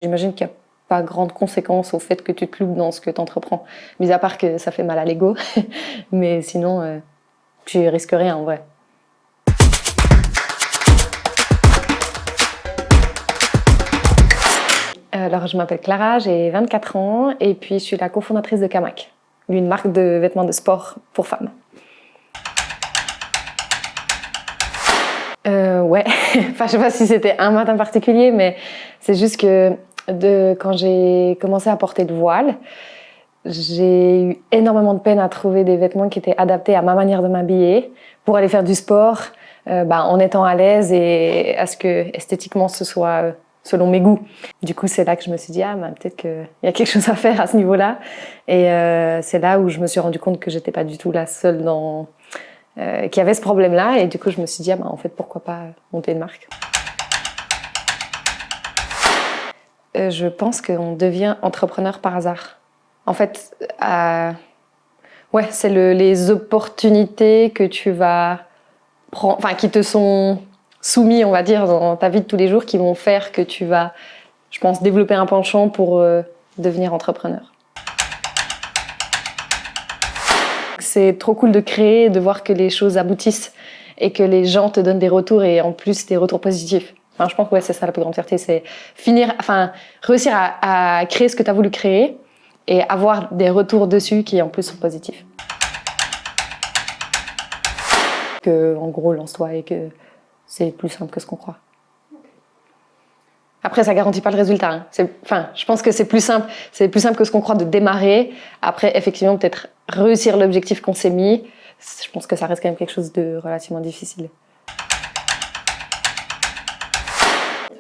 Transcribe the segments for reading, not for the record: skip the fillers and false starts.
J'imagine qu'il n'y a pas grande conséquence au fait que tu te loupes dans ce que tu entreprends. Mis à part que ça fait mal à l'ego, mais sinon, tu risques rien en vrai. Alors, je m'appelle Clara, j'ai 24 ans et puis je suis la cofondatrice de Camac, une marque de vêtements de sport pour femmes. Ouais, enfin je sais pas si c'était un matin particulier, mais c'est juste que quand j'ai commencé à porter le voile, j'ai eu énormément de peine à trouver des vêtements qui étaient adaptés à ma manière de m'habiller pour aller faire du sport, en étant à l'aise et à ce que esthétiquement ce soit selon mes goûts. Du coup, c'est là que je me suis dit peut-être qu'il y a quelque chose à faire à ce niveau-là. Et c'est là où je me suis rendu compte que j'étais pas du tout la seule qui avait ce problème-là. Et du coup, je me suis dit en fait, pourquoi pas monter une marque. Je pense qu'on devient entrepreneur par hasard. En fait, ouais, c'est les opportunités que tu vas prendre, enfin qui te sont soumis, on va dire, dans ta vie de tous les jours, qui vont faire que tu vas, je pense, développer un penchant pour devenir entrepreneur. C'est trop cool de créer, de voir que les choses aboutissent et que les gens te donnent des retours et en plus des retours positifs. Enfin, je pense que ouais, c'est ça la plus grande fierté, c'est réussir à créer ce que tu as voulu créer et avoir des retours dessus qui en plus sont positifs. En gros, lance-toi et que c'est plus simple que ce qu'on croit. Après, ça garantit pas le résultat. Je pense que c'est plus simple que ce qu'on croit de démarrer. Après, effectivement, peut-être réussir l'objectif qu'on s'est mis. Je pense que ça reste quand même quelque chose de relativement difficile.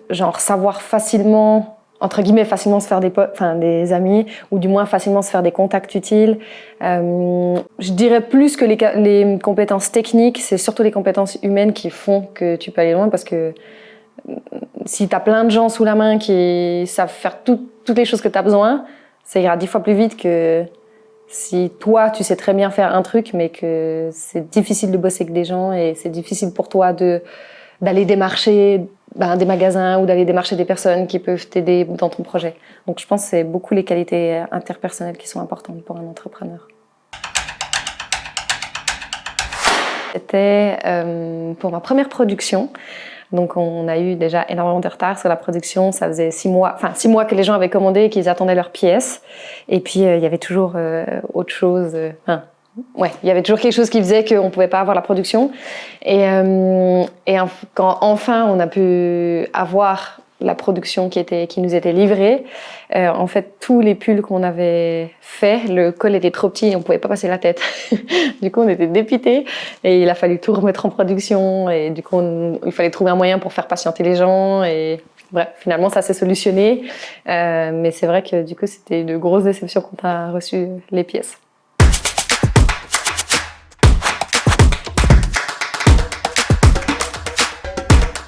Genre savoir facilement, entre guillemets, facilement se faire des amis, ou du moins facilement se faire des contacts utiles. Je dirais plus que les compétences techniques, c'est surtout les compétences humaines qui font que tu peux aller loin, parce que si tu as plein de gens sous la main qui savent faire toutes les choses que tu as besoin, ça ira 10 fois plus vite que si toi, tu sais très bien faire un truc, mais que c'est difficile de bosser avec des gens et c'est difficile pour toi d'aller démarcher des magasins ou d'aller démarcher des personnes qui peuvent t'aider dans ton projet. Donc je pense que c'est beaucoup les qualités interpersonnelles qui sont importantes pour un entrepreneur. C'était pour ma première production. Donc on a eu déjà énormément de retard sur la production. Ça faisait 6 mois que les gens avaient commandé et qu'ils attendaient leurs pièces. Et puis il y avait toujours autre chose. Il y avait toujours quelque chose qui faisait qu'on ne pouvait pas avoir la production. Et quand enfin on a pu avoir la production qui nous était livrée, en fait tous les pulls qu'on avait fait, le col était trop petit et on ne pouvait pas passer la tête. Du coup on était dépités et il a fallu tout remettre en production et du coup il fallait trouver un moyen pour faire patienter les gens et bref, finalement ça s'est solutionné. Mais c'est vrai que du coup c'était une grosse déception quand on a reçu les pièces.